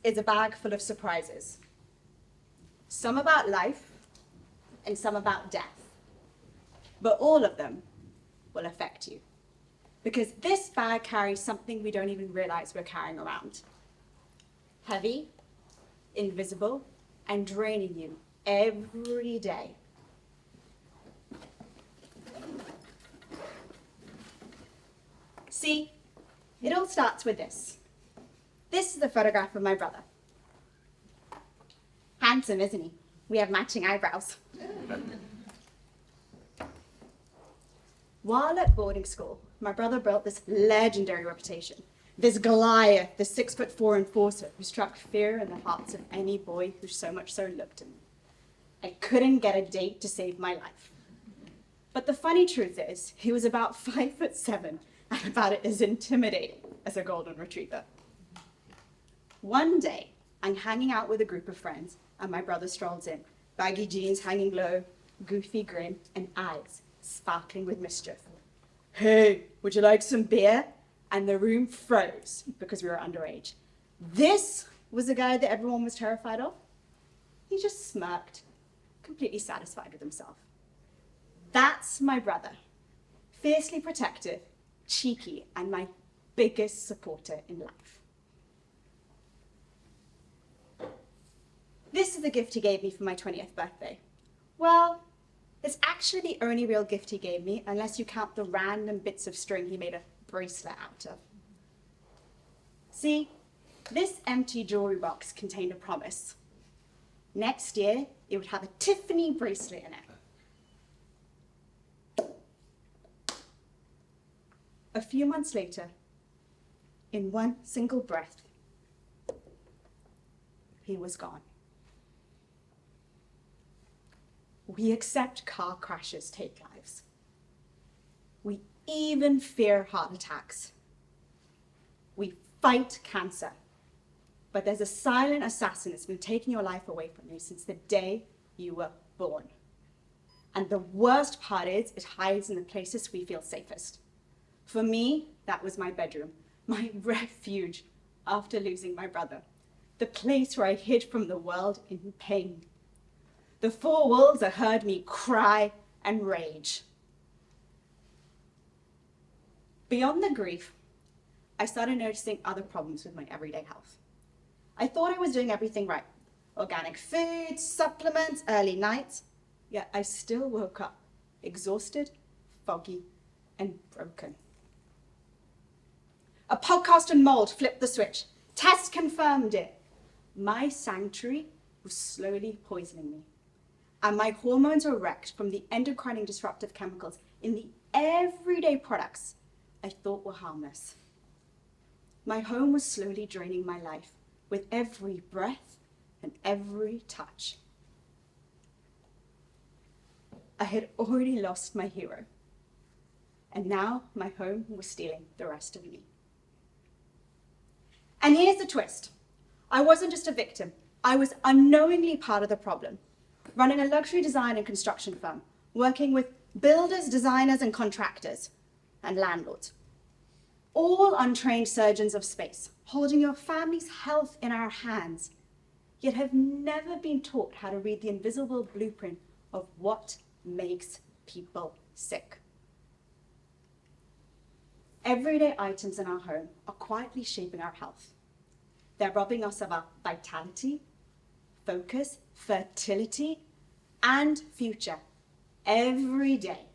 is a bag full of surprises. Some about life and some about death. But all of them will affect you. Because this bag carries something we don't even realize we're carrying around. Heavy, invisible, and draining you every day. See, it all starts with this. This is a photograph of my brother. Handsome, isn't he? We have matching eyebrows. While at boarding school, my brother built this legendary reputation. This Goliath, the 6'4" enforcer who struck fear in the hearts of any boy who so much so looked at me. I couldn't get a date to save my life. But the funny truth is, he was about 5'7" and about as intimidating as a golden retriever. One day, I'm hanging out with a group of friends, and my brother strolls in, baggy jeans hanging low, goofy grin, and eyes sparkling with mischief. "Hey, would you like some beer?" And the room froze because we were underage. This was the guy that everyone was terrified of. He just smirked, completely satisfied with himself. That's my brother, fiercely protective, cheeky, and my biggest supporter in life. This is the gift he gave me for my 20th birthday. Well, it's actually the only real gift he gave me, unless you count the random bits of string he made a bracelet out of. See, this empty jewelry box contained a promise. Next year, it would have a Tiffany bracelet in it. A few months later, in one single breath, he was gone. We accept car crashes take lives. We even fear heart attacks. We fight cancer. But there's a silent assassin that's been taking your life away from you since the day you were born. And the worst part is, it hides in the places we feel safest. For me, that was my bedroom, my refuge after losing my brother, the place where I hid from the world in pain. The four walls that heard me cry and rage. Beyond the grief, I started noticing other problems with my everyday health. I thought I was doing everything right. Organic foods, supplements, early nights, yet I still woke up exhausted, foggy, and broken. A podcast on mold flipped the switch. Tests confirmed it. My sanctuary was slowly poisoning me. And my hormones were wrecked from the endocrine disruptive chemicals in the everyday products I thought were harmless. My home was slowly draining my life with every breath and every touch. I had already lost my hero, and now my home was stealing the rest of me. And here's the twist. I wasn't just a victim. I was unknowingly part of the problem. Running a luxury design and construction firm, working with builders, designers, and contractors, and landlords. All untrained surgeons of space, holding your family's health in our hands, yet have never been taught how to read the invisible blueprint of what makes people sick. Everyday items in our home are quietly shaping our health. They're robbing us of our vitality, focus, fertility, and future every day.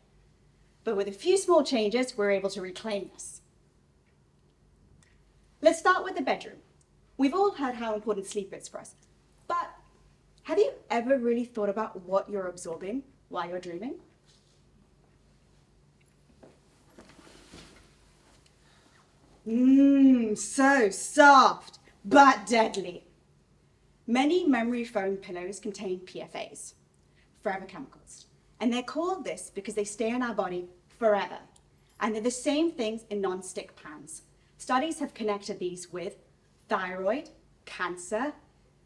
But with a few small changes, we're able to reclaim this. Let's start with the bedroom. We've all heard how important sleep is for us, but have you ever really thought about what you're absorbing while you're dreaming? So soft, but deadly. Many memory foam pillows contain PFAs, forever chemicals. And they're called this because they stay in our body forever. And they're the same things in non-stick pans. Studies have connected these with thyroid, cancer,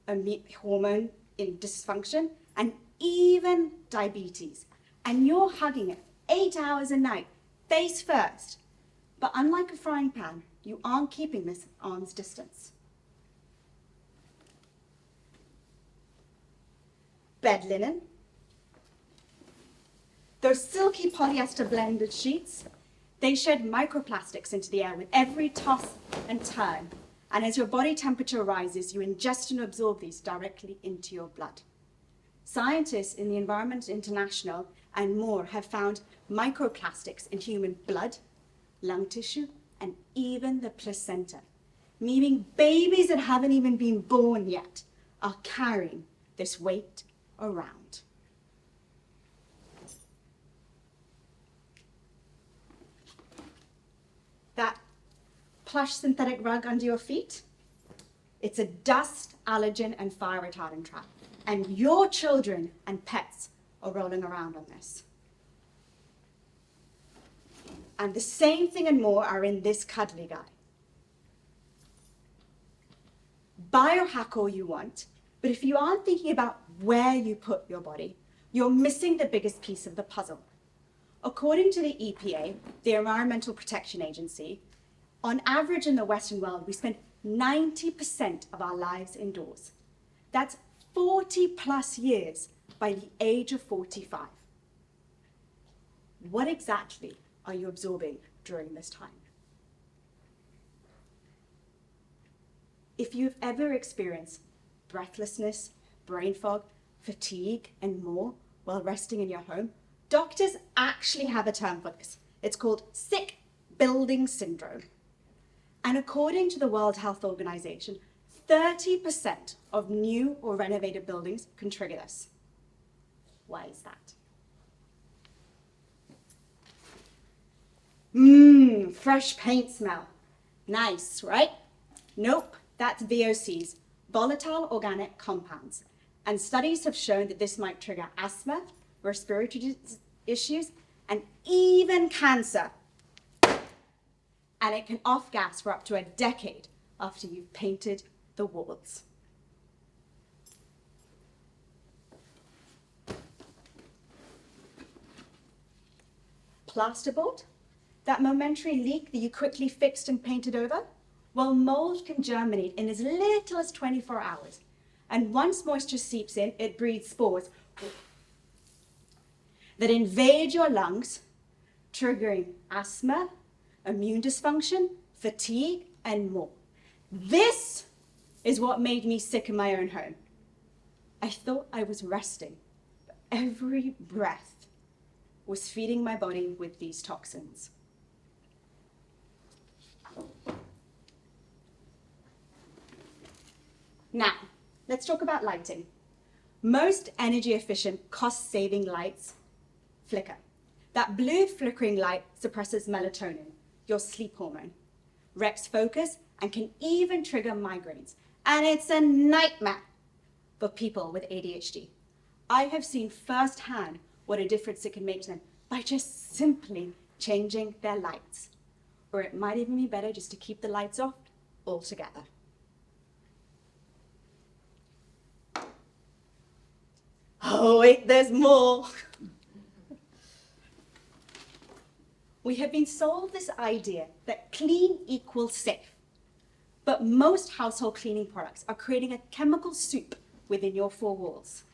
hormone dysfunction, and even diabetes. And you're hugging it 8 hours a night, face first. But unlike a frying pan, you aren't keeping this at arm's distance. bed linen. Those silky polyester blended sheets, they shed microplastics into the air with every toss and turn. And as your body temperature rises, you ingest and absorb these directly into your blood. Scientists in the Environment International and more have found microplastics in human blood, lung tissue, and even the placenta, meaning babies that haven't even been born yet are carrying this weight around. That plush synthetic rug under your feet, it's a dust, allergen, and fire retardant trap. And your children and pets are rolling around on this. And the same thing and more are in this cuddly guy. Biohack all you want, but if you aren't thinking about where you put your body, you're missing the biggest piece of the puzzle. According to the EPA, the Environmental Protection Agency, on average in the Western world, we spend 90% of our lives indoors. That's 40 plus years by the age of 45. What exactly are you absorbing during this time? If you've ever experienced breathlessness, brain fog, fatigue, and more while resting in your home, doctors actually have a term for this. It's called sick building syndrome. And according to the World Health Organization, 30% of new or renovated buildings can trigger this. Why is that? Fresh paint smell. Nice, right? Nope, that's VOCs, volatile organic compounds. And studies have shown that this might trigger asthma, respiratory issues, and even cancer. And it can off-gas for up to a decade after you've painted the walls. Plasterboard, that momentary leak that you quickly fixed and painted over, well, mold can germinate in as little as 24 hours. And once moisture seeps in, it breeds spores that invade your lungs, triggering asthma, immune dysfunction, fatigue, and more. This is what made me sick in my own home. I thought I was resting, but every breath was feeding my body with these toxins. Now, let's talk about lighting. Most energy efficient, cost-saving lights flicker. That blue flickering light suppresses melatonin, your sleep hormone, wrecks focus, and can even trigger migraines. And it's a nightmare for people with ADHD. I have seen firsthand what a difference it can make to them by just simply changing their lights. Or it might even be better just to keep the lights off altogether. Oh wait, there's more. We have been sold this idea that clean equals safe. But most household cleaning products are creating a chemical soup within your four walls.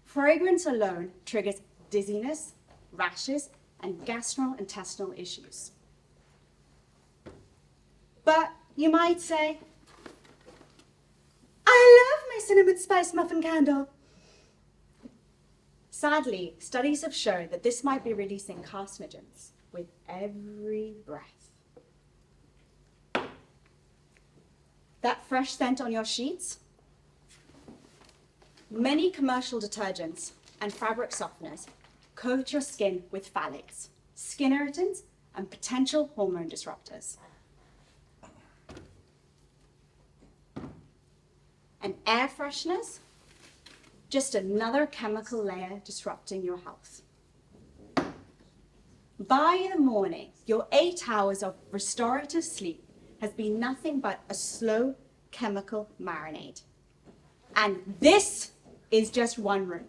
Fragrance alone triggers dizziness, rashes, and gastrointestinal issues. But you might say, I love my cinnamon spice muffin candle. Sadly, studies have shown that this might be releasing carcinogens with every breath. That fresh scent on your sheets? Many commercial detergents and fabric softeners coat your skin with phthalates, skin irritants, and potential hormone disruptors. And air fresheners? Just another chemical layer disrupting your health. By the morning, your 8 hours of restorative sleep has been nothing but a slow chemical marinade. And this is just one room.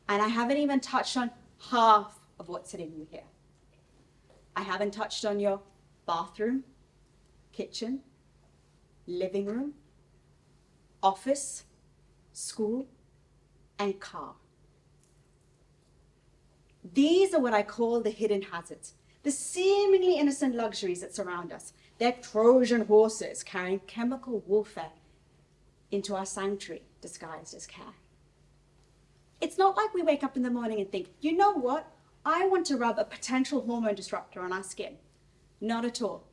And I haven't even touched on half of what's sitting in here. I haven't touched on your bathroom, kitchen, living room, office, school, and car. These are what I call the hidden hazards, the seemingly innocent luxuries that surround us. They're Trojan horses carrying chemical warfare into our sanctuary disguised as care. It's not like we wake up in the morning and think, you know what? I want to rub a potential hormone disruptor on our skin. Not at all.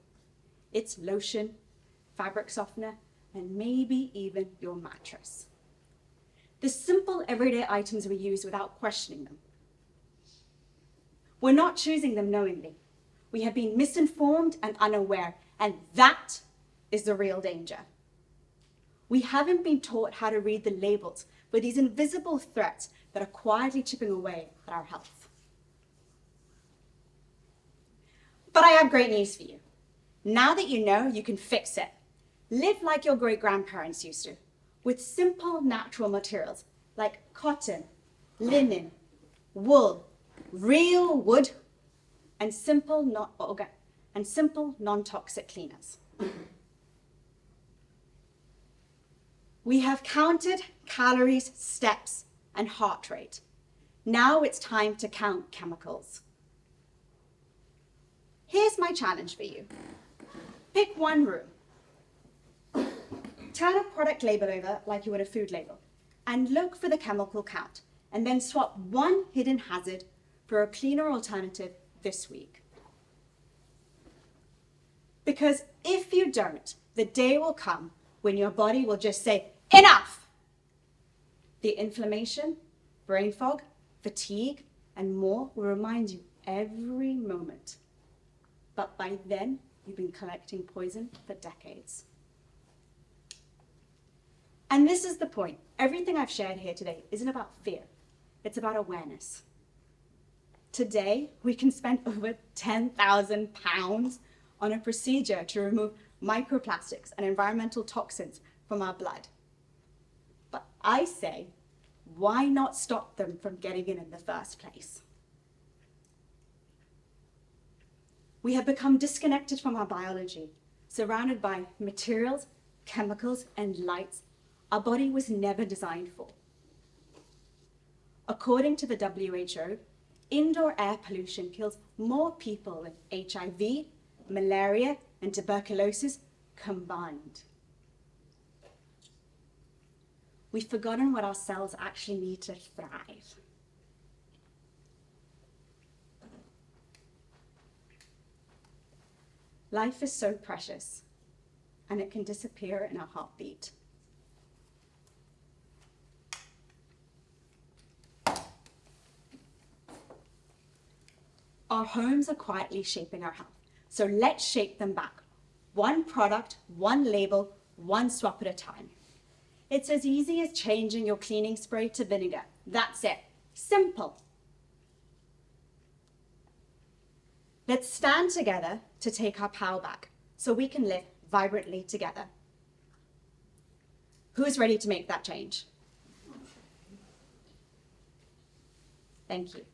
It's lotion, fabric softener, and maybe even your mattress. The simple everyday items we use without questioning them. We're not choosing them knowingly. We have been misinformed and unaware, and that is the real danger. We haven't been taught how to read the labels for these invisible threats that are quietly chipping away at our health. But I have great news for you. Now that you know, you can fix it. Live like your great-grandparents used to, with simple natural materials like cotton, linen, wool, real wood, and simple non-toxic cleaners. We have counted calories, steps, and heart rate. Now it's time to count chemicals. Here's my challenge for you. Pick one room. Turn a product label over like you would a food label and look for the chemical count, and then swap one hidden hazard for a cleaner alternative this week. Because if you don't, the day will come when your body will just say, enough! The inflammation, brain fog, fatigue, and more will remind you every moment. But by then, you've been collecting poison for decades. And this is the point. Everything I've shared here today isn't about fear. It's about awareness. Today, we can spend over £10,000 on a procedure to remove microplastics and environmental toxins from our blood. But I say, why not stop them from getting in the first place? We have become disconnected from our biology, surrounded by materials, chemicals, and lights our body was never designed for. According to the WHO, indoor air pollution kills more people with HIV, malaria, and tuberculosis combined. We've forgotten what our cells actually need to thrive. Life is so precious, and it can disappear in a heartbeat. Our homes are quietly shaping our health, so let's shape them back. One product, one label, one swap at a time. It's as easy as changing your cleaning spray to vinegar. That's it. Simple. Let's stand together to take our power back so we can live vibrantly together. Who's ready to make that change? Thank you.